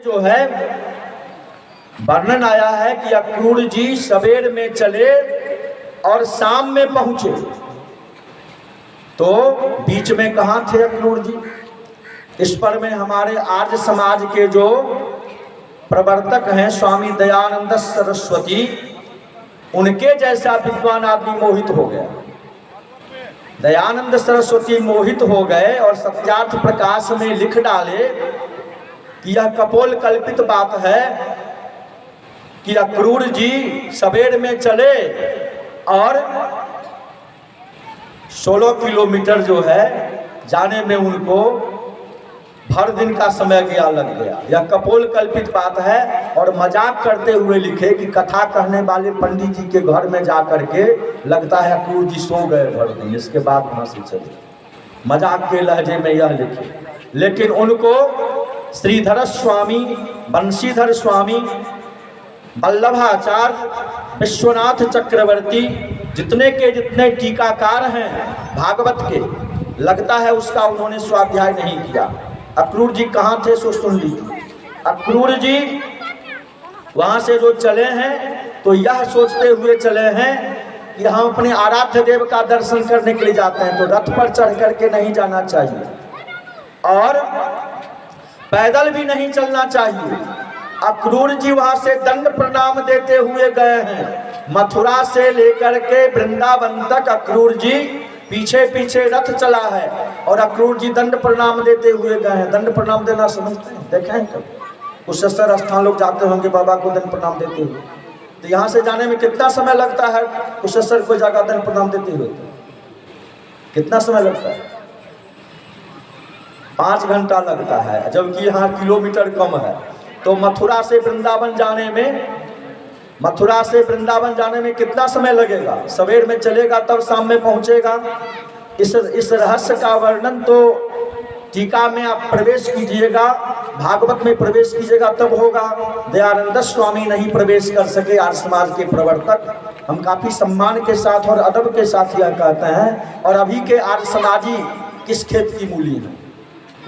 जो है वर्णन आया है कि अक्रूर जी सवेर में चले और शाम में पहुंचे, तो बीच में कहां थे अक्रूर जी? इस पर में हमारे आर्य समाज के जो प्रवर्तक हैं स्वामी दयानंद सरस्वती, उनके जैसा विद्वान आदमी मोहित हो गया। दयानंद सरस्वती मोहित हो गए और सत्यार्थ प्रकाश में लिख डाले कि यह कपोल कल्पित बात है कि अक्रूर जी सवेर में चले और 16 किलोमीटर जो है जाने में उनको भर दिन का समय गया, लग गया। यह कपोल कल्पित बात है और मजाक करते हुए लिखे कि कथा कहने वाले पंडित जी के घर में जा करके लगता है अक्रूर जी सो गए भर दिन, इसके बाद वहां से चले। मजाक के लहजे में यह लिखे, लेकिन उनको श्रीधर स्वामी, बंशीधर स्वामी, वल्लभाचार्य, विश्वनाथ चक्रवर्ती, जितने के जितने टीकाकार हैं भागवत के, लगता है उसका उन्होंने स्वाध्याय नहीं किया। अक्रूर जी कहाँ थे सो सुन लीजिए। अक्रूर जी वहां से जो चले हैं तो यह सोचते हुए चले हैं कि हम अपने आराध्य देव का दर्शन करने के लिए जाते हैं, तो रथ पर चढ़ करके नहीं जाना चाहिए और पैदल भी नहीं चलना चाहिए। अक्रूर जी वहां से दंड प्रणाम देते हुए गए हैं। मथुरा से लेकर के वृंदावन तक अक्रूर जी पीछे पीछे रथ चला है और अक्रूर जी दंड प्रणाम देते हुए गए हैं। दंड प्रणाम देना समझते हैं, देखे हैं कभी? कुशेश्वर स्थान लोग जाते होंगे बाबा को दंड प्रणाम देते हुए, तो यहाँ से जाने में कितना समय लगता है? कुशेश्वर को जाकर दंड प्रणाम देते हुए कितना समय लगता है? 5 घंटा लगता है, जबकि यहाँ किलोमीटर कम है। तो मथुरा से वृंदावन जाने में कितना समय लगेगा? सवेर में चलेगा तब शाम में पहुंचेगा। इस रहस्य का वर्णन तो टीका में आप प्रवेश कीजिएगा, भागवत में प्रवेश कीजिएगा तब होगा। दयानंद स्वामी नहीं प्रवेश कर सके, आर्य समाज के प्रवर्तक। हम काफी सम्मान के साथ और अदब के साथ यह कहते हैं, और अभी के आर्य समाजी किस खेत की मूली है,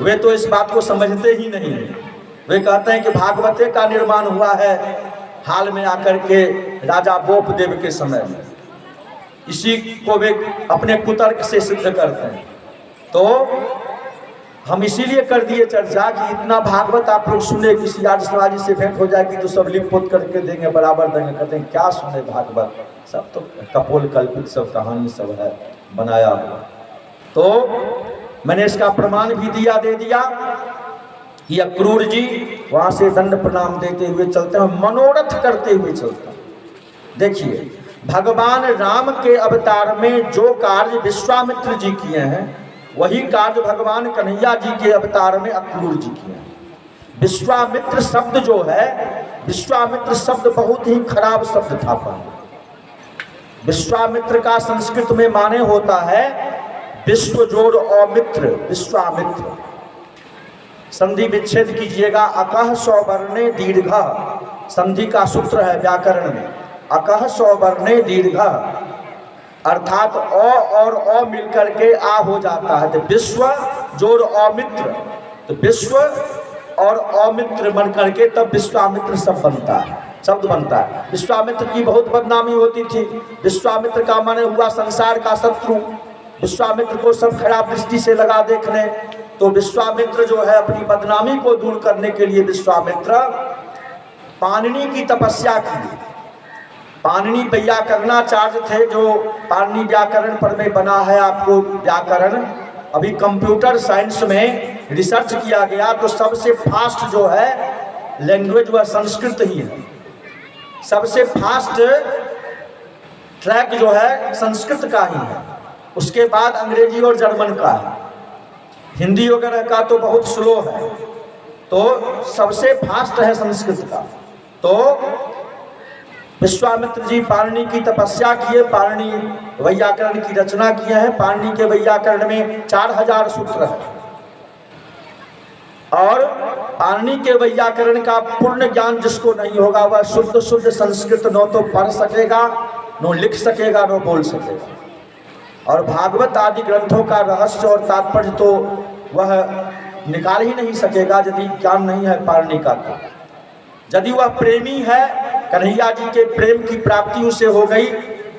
वे तो इस बात को समझते ही नहीं है। वे कहते हैं कि भागवते का निर्माण हुआ है हाल में आकर के राजा बोपदेव के समय में, इसी को वे अपने कुतर्क से सिद्ध करते हैं। तो हम इसीलिए कर दिए चर्चा कि इतना भागवत आप लोग सुने, किसी आर्य समाजी से भेंट हो जाएगी तो सब लिख पोत करके देंगे, बराबर देंगे। कहते हैं क्या सुने भागवत, सब तो कपोल कल्पित सब कहानी सब है बनाया हुआ। तो मैंने इसका प्रमाण भी दे दिया कि अक्रूर जी वहां से दंड प्रणाम देते हुए चलते हैं, मनोरथ करते हुए चलते हैं। देखिए, भगवान राम के अवतार में जो कार्य विश्वामित्र जी किए हैं, वही कार्य भगवान कन्हैया जी के अवतार में अक्रूर जी किए हैं। विश्वामित्र शब्द जो है, विश्वामित्र शब्द बहुत ही खराब शब्द था। विश्वामित्र का संस्कृत में माने होता है विश्व जोड़ अमित्र, विश्वामित्र। संधि विच्छेद कीजिएगा, अकह सवर्णे दीर्घ, संधि का सूत्र है व्याकरण में, अकह सवर्णे दीर्घ, अर्थात अ और अ मिलकर के आ हो जाता है। तो विश्व जोड़ अमित्र, तो विश्व और अमित्र बन करके तब विश्वामित्र शब्द बनता है, शब्द बनता है। विश्वामित्र की बहुत बदनामी होती थी। विश्वामित्र का माने हुआ संसार का शत्रु। विश्वामित्र को सब खराब दृष्टि से लगा देखने, तो विश्वामित्र जो है अपनी बदनामी को दूर करने के लिए विश्वामित्र पाणिनि की तपस्या की। पाणिनि व्याकरणाचार्य थे, जो पाणिनि व्याकरण पर में बना है आपको व्याकरण। अभी कंप्यूटर साइंस में रिसर्च किया गया तो सबसे फास्ट जो है लैंग्वेज वह संस्कृत ही है। सबसे फास्ट ट्रैक जो है संस्कृत का ही है, उसके बाद अंग्रेजी और जर्मन का है। हिंदी वगैरह का तो बहुत स्लो है, तो सबसे फास्ट है संस्कृत का। तो विश्वामित्र जी पाणिनि की तपस्या किए, पाणिनि वैयाकरण की रचना किए हैं। पाणिनि के वैयाकरण में 4000 सूत्र है, और पाणिनि के वैयाकरण का पूर्ण ज्ञान जिसको नहीं होगा वह शुद्ध शुद्ध संस्कृत न तो पढ़ सकेगा, न लिख सकेगा, न बोल सकेगा। और भागवत आदि ग्रंथों का रहस्य और तात्पर्य तो वह निकाल ही नहीं सकेगा यदि ज्ञान नहीं है पारणिका का। यदि वह प्रेमी है, कन्हैया जी के प्रेम की प्राप्ति उसे हो गई,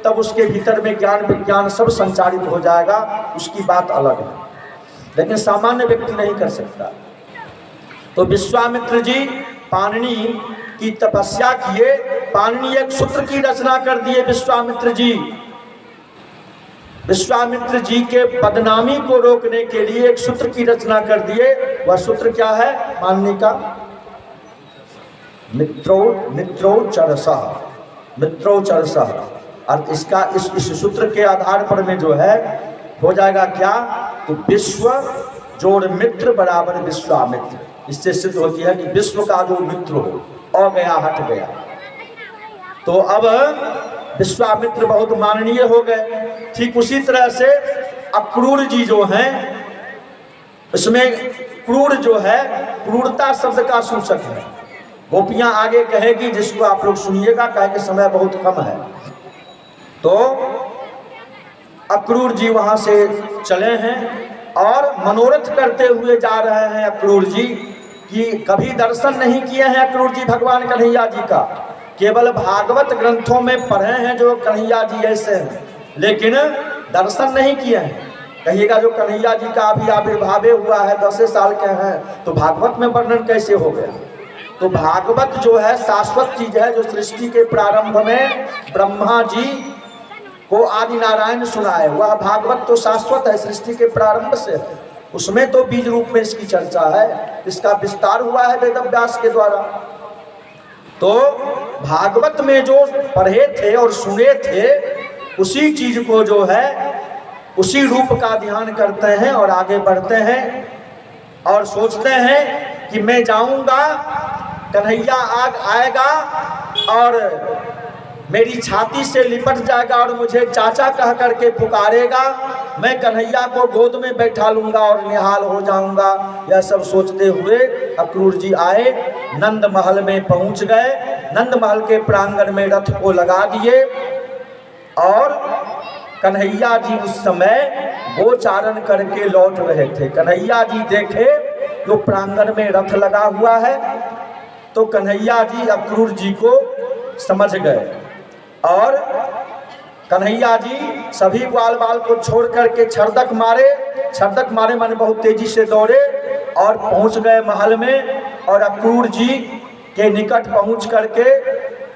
तब उसके भीतर में ज्ञान विज्ञान सब संचारित हो जाएगा, उसकी बात अलग है, लेकिन सामान्य व्यक्ति नहीं कर सकता। तो विश्वामित्र जी पाणिनि की तपस्या किए, पाणिनि एक सूत्र की रचना कर दिए। विश्वामित्र जी के बदनामी को रोकने के लिए एक सूत्र की रचना कर दिए। वह सूत्र क्या है? पाणिनि का मित्रो चरसः। और इसका इस सूत्र के आधार पर में जो है हो जाएगा क्या? तो विश्व जोड़ मित्र बराबर विश्वामित्र। इससे सिद्ध होती है कि विश्व का जो मित्र हो, और गया हट गया। तो अब विश्वामित्र बहुत माननीय हो गए। ठीक उसी तरह से अक्रूर जी जो हैं, इसमें क्रूर जो है क्रूरता शब्द का सूचक है। गोपियां आगे कहेगी, जिसको आप लोग सुनिएगा, कहे कि समय बहुत कम है। तो अक्रूर जी वहां से चले हैं और मनोरथ करते हुए जा रहे हैं अक्रूर जी, कि कभी दर्शन नहीं किए हैं अक्रूर जी भगवान कन्हैया जी का, केवल भागवत ग्रंथों में पढ़े हैं जो कन्हैया जी ऐसे हैं, लेकिन दर्शन नहीं किए हैं। कहिएगा जो कन्हैया जी का अभी आविर्भाव हुआ है, 10 साल के हैं, तो भागवत में वर्णन कैसे हो गया? तो भागवत जो है शाश्वत चीज है, जो सृष्टि के प्रारंभ में ब्रह्मा जी को आदि नारायण सुनाए। वह भागवत तो शाश्वत है, सृष्टि के प्रारंभ से है। उसमें तो बीज रूप में इसकी चर्चा है, इसका विस्तार हुआ है वेद व्यास के द्वारा। तो भागवत में जो पढ़े थे और सुने थे, उसी चीज को जो है उसी रूप का ध्यान करते हैं और आगे बढ़ते हैं और सोचते हैं कि मैं जाऊंगा, कन्हैया आएगा और मेरी छाती से लिपट जाएगा और मुझे चाचा कह करके पुकारेगा, मैं कन्हैया को गोद में बैठा लूंगा और निहाल हो जाऊंगा। यह सब सोचते हुए अक्रूर जी आए, नंद महल में पहुंच गए। नंद महल के प्रांगण में रथ को लगा दिए और कन्हैया जी उस समय गोचारण करके लौट रहे थे। कन्हैया जी देखे तो प्रांगण में रथ लगा हुआ है, तो कन्हैया जी अक्रूर जी को समझ गए और कन्हैया जी सभी ग्वाल बाल को छोड़ करके छरदक मारे माने बहुत तेजी से दौड़े और पहुंच गए महल में, और अक्रूर जी के निकट पहुंच करके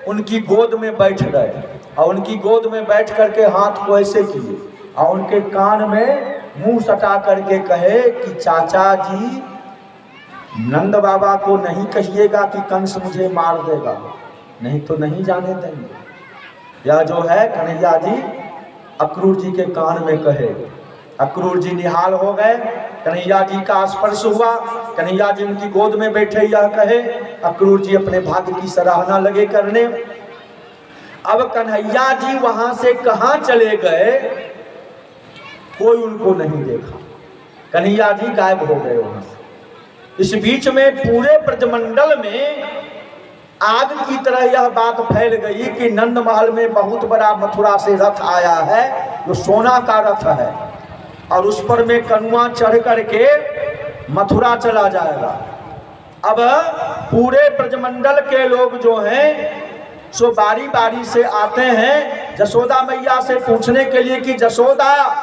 उनकी गोद में बैठ गए और उनकी गोद में बैठ करके हाथ को ऐसे किए और उनके कान में मुंह सटा करके कहे कि चाचा जी, नंद बाबा को नहीं कहिएगा कि कंस मुझे मार देगा, नहीं तो नहीं जाने देंगे। यह जो है कन्हैया जी अक्रूर जी के कान में कहे। अक्रूर जी निहाल हो गए, कन्हैया जी का स्पर्श हुआ, कन्हैया जी उनकी गोद में बैठे यह कहे। अक्रूर जी अपने भाग्य की सराहना लगे करने। अब कन्हैया जी वहां से कहां चले गए, कोई उनको नहीं देखा। कन्हैया जी गायब हो गए वहां से। इस बीच में पूरे ब्रजमंडल में आग की तरह यह बात फैल गई कि नंद महल में बहुत बड़ा मथुरा से रथ आया है, जो सोना का रथ है, और उस पर में कनुआ चढ़ करके मथुरा चला जाएगा। अब पूरे ब्रजमंडल के लोग जो हैं सो बारी बारी से आते हैं जसोदा मैया से पूछने के लिए कि जसोदा,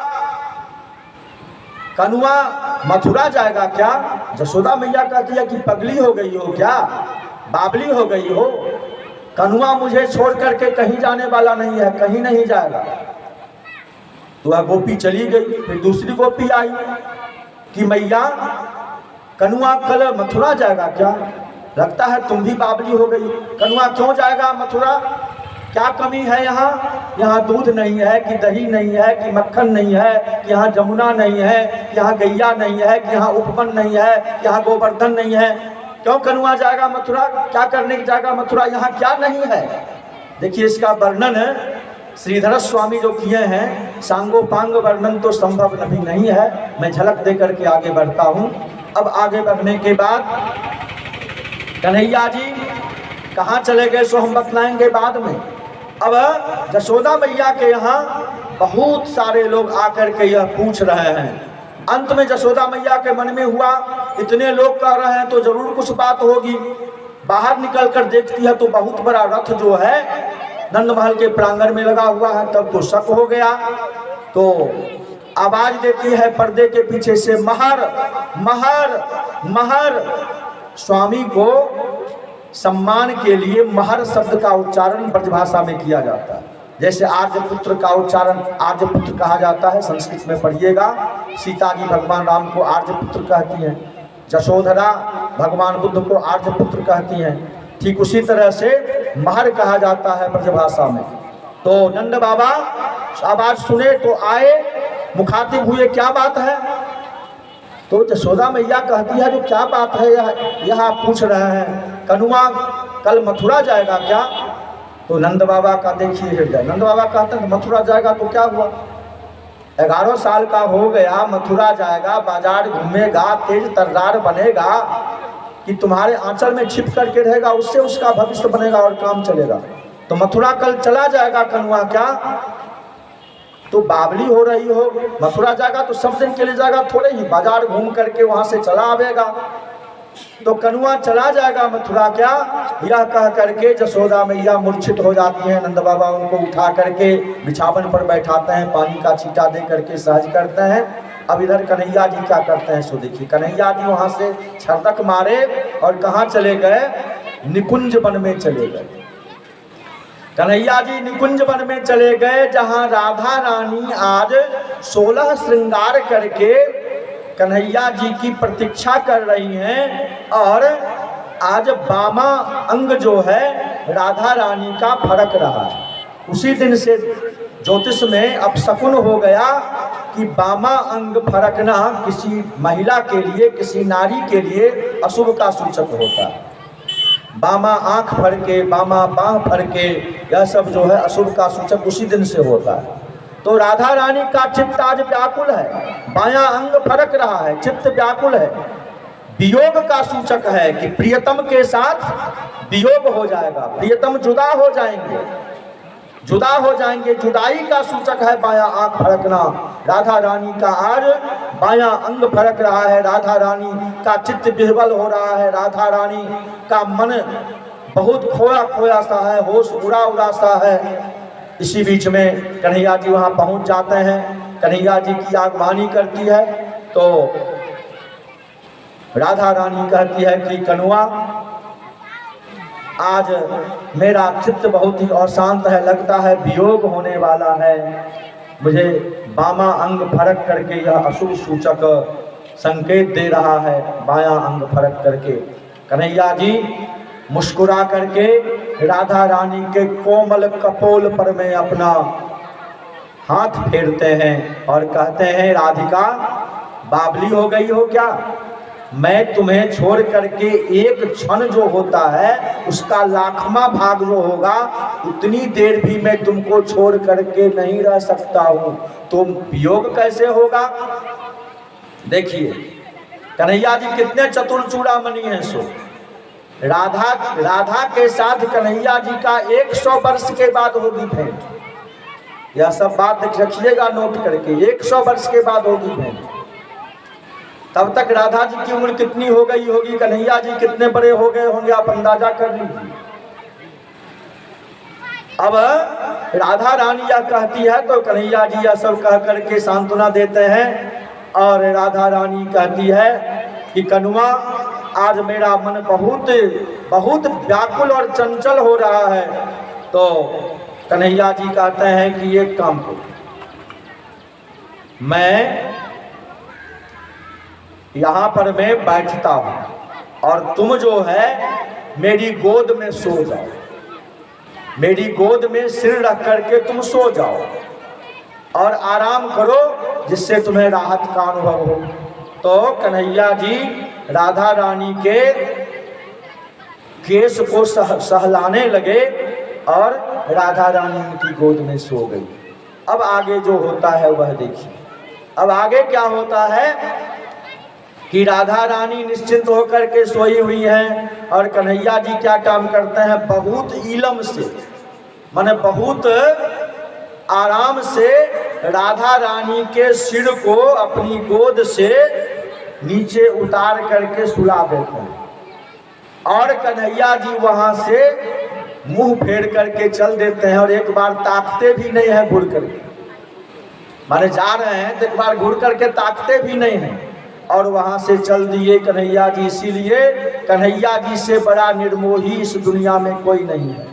कनुआ मथुरा जाएगा क्या? जसोदा मैया कहती है कि पगली हो गई हो क्या, बाबली हो गई हो, कनुआ मुझे छोड़ करके कहीं जाने वाला नहीं है, कहीं नहीं जाएगा। तो वह गोपी चली गई। फिर दूसरी गोपी आई कि मैया, कनुआ कल मथुरा जाएगा क्या? लगता है तुम भी बाबली हो गई। कनुआ क्यों जाएगा मथुरा? क्या कमी है यहाँ? यहाँ दूध नहीं है कि दही नहीं है कि मक्खन नहीं है कि यहाँ जमुना नहीं है कि यहाँ गैया नहीं है कि यहाँ उपवन नहीं है कि यहाँ गोवर्धन नहीं है। क्यों कनुआ जाएगा मथुरा? क्या करने जाएगा मथुरा? यहाँ क्या नहीं है? देखिए इसका वर्णन श्रीधर स्वामी जो किए हैं, सांगोपांग वर्णन तो संभव नहीं है। मैं झलक दे करके आगे बढ़ता हूँ। अब आगे बढ़ने के बाद कन्हैया जी कहाँ चले गए सो हम बतलाएंगे बाद में। अब जसोदा मैया के यहाँ बहुत सारे लोग आकर के यह पूछ रहे हैं। अंत में जसोदा मैया के मन में हुआ इतने लोग कह रहे हैं तो जरूर कुछ बात होगी। बाहर निकल कर देखती है तो बहुत बड़ा रथ जो है नंद महल के प्रांगण में लगा हुआ है। तब तो शक हो गया, तो आवाज देती है पर्दे के पीछे से, महर महर महर। स्वामी को सम्मान के लिए महर शब्द का उच्चारण ब्रजभाषा में किया जाता है। जैसे आर्यपुत्र का उच्चारण आर्यपुत्र कहा जाता है, संस्कृत में पढ़िएगा। सीता जी भगवान राम को आर्यपुत्र कहती हैं, यशोधरा भगवान बुद्ध को आर्यपुत्र कहती हैं। ठीक उसी तरह से महर कहा जाता है ब्रजभाषा में। तो नंद बाबा आवाज सुने तो आए, मुखातिब हुए, क्या बात है? तो यशोदा मैया कहती है जो क्या बात है यह आप पूछ रहे हैं, कनुआ कल मथुरा जाएगा क्या? तो नंद बाबा का देखिए हृदय, नंद बाबा कहते हैं मथुरा जाएगा तो क्या हुआ, 11 साल का हो गया, मथुरा जाएगा, बाजार घूमेगा, तेज तर्रार बनेगा कि तुम्हारे आंचल में छिप करके रहेगा, उससे उसका भविष्य बनेगा और काम चलेगा। तो मथुरा कल चला जाएगा कनुआ क्या? तो बावली हो रही हो, मथुरा जाएगा तो सब दिन के लिए जाएगा थोड़े ही, बाजार घूम करके वहां से चला आवेगा। तो कनुआ चला जाएगा मथुरा क्या? यह कह करके यशोदा मैया मूर्छित हो जाती हैं। नंद बाबा उनको उठा करके बिछावन पर बैठाते हैं, पानी का छींटा दे करके सहज करते हैं। अब इधर कन्हैया जी क्या करते हैं सो देखिए। कन्हैया जी वहां से छरदक मारे और कहाँ चले गए? निकुंज वन में चले गए। कन्हैया जी निकुंज वन में चले गए, जहां राधा रानी आज 16 श्रृंगार करके कन्हैया जी की प्रतीक्षा कर रही हैं। और आज बामा अंग जो है राधा रानी का फरक रहा है। उसी दिन से ज्योतिष में अपशकुन हो गया कि बामा अंग फरकना किसी महिला के लिए, किसी नारी के लिए अशुभ का सूचक होता है। बामा आंख फरके, बामा बाह फरके, यह सब जो है अशुभ का सूचक उसी दिन से होता है। तो राधा रानी का चित्त आज व्याकुल है, बायां अंग फरक रहा है, चित्त व्याकुल है। वियोग का सूचक है कि प्रियतम के साथ वियोग हो जाएगा, प्रियतम जुदा हो जाएंगे, जुदा हो जाएंगे। जुदाई का सूचक है बायां आंख फरकना। राधा रानी का आज बायां अंग फरक रहा है, राधा रानी का चित्त विह्वल हो रहा है, राधा रानी का मन बहुत खोया खोया सा है, होश उड़ा उड़ा सा है। इसी बीच में कन्हैया जी वहां पहुंच जाते हैं। कन्हैया जी की आगवानी करती है तो राधा रानी कहती है कि कनुआ आज मेरा चित्त बहुत ही अशांत है, लगता है वियोग होने वाला है, मुझे बामा अंग फरक करके यह अशुभ सूचक संकेत दे रहा है, बायां अंग फरक करके। कन्हैया जी मुस्कुरा करके राधा रानी के कोमल कपोल पर में अपना हाथ फेरते हैं और कहते हैं, राधिका बावली हो गई हो क्या? मैं तुम्हें छोड़ करके एक क्षण जो होता है उसका लाखवां भाग जो होगा, उतनी देर भी मैं तुमको छोड़ करके नहीं रह सकता हूं। तुम वियोग कैसे होगा? देखिए कन्हैया जी कितने चतुर चूड़ामणि हैं। सो राधा के साथ कन्हैया जी का 100 वर्ष के बाद होगी भेंट। यह सब बात रखिएगा नोट करके, 100 वर्ष के बाद होगी भेंट। तब तक राधा जी की उम्र कितनी हो गई होगी, कन्हैया जी कितने बड़े हो गए होंगे, आप अंदाजा कर लीजिए। अब राधा रानी यह कहती है तो कन्हैया जी यह सब कह करके सांत्वना देते हैं। और राधा रानी कहती है कि कनुआ आज मेरा मन बहुत बहुत व्याकुल और चंचल हो रहा है। तो कन्हैया जी कहते हैं कि एक काम करो, मैं यहाँ पर मैं बैठता हूँ और तुम जो है मेरी गोद में सो जाओ, मेरी गोद में सिर रख करके तुम सो जाओ और आराम करो, जिससे तुम्हें राहत का अनुभव हो। तो कन्हैया जी राधा रानी के केस को सहलाने लगे और राधा रानी उनकी गोद में सो गई। अब आगे जो होता है वह देखिए। अब आगे क्या होता है कि राधा रानी निश्चिंत होकर के सोई हुई हैं और कन्हैया जी क्या काम करते हैं, बहुत इलम से, माने बहुत आराम से राधा रानी के सिर को अपनी गोद से नीचे उतार करके सुला देते हैं और कन्हैया जी वहां से मुंह फेर करके चल देते हैं और एक बार ताकते भी नहीं है घुर करके, माने जा रहे हैं तो एक बार घुर करके ताकते भी नहीं है और वहां से चल दिए कन्हैया जी। इसीलिए कन्हैया जी से बड़ा निर्मोही इस दुनिया में कोई नहीं है।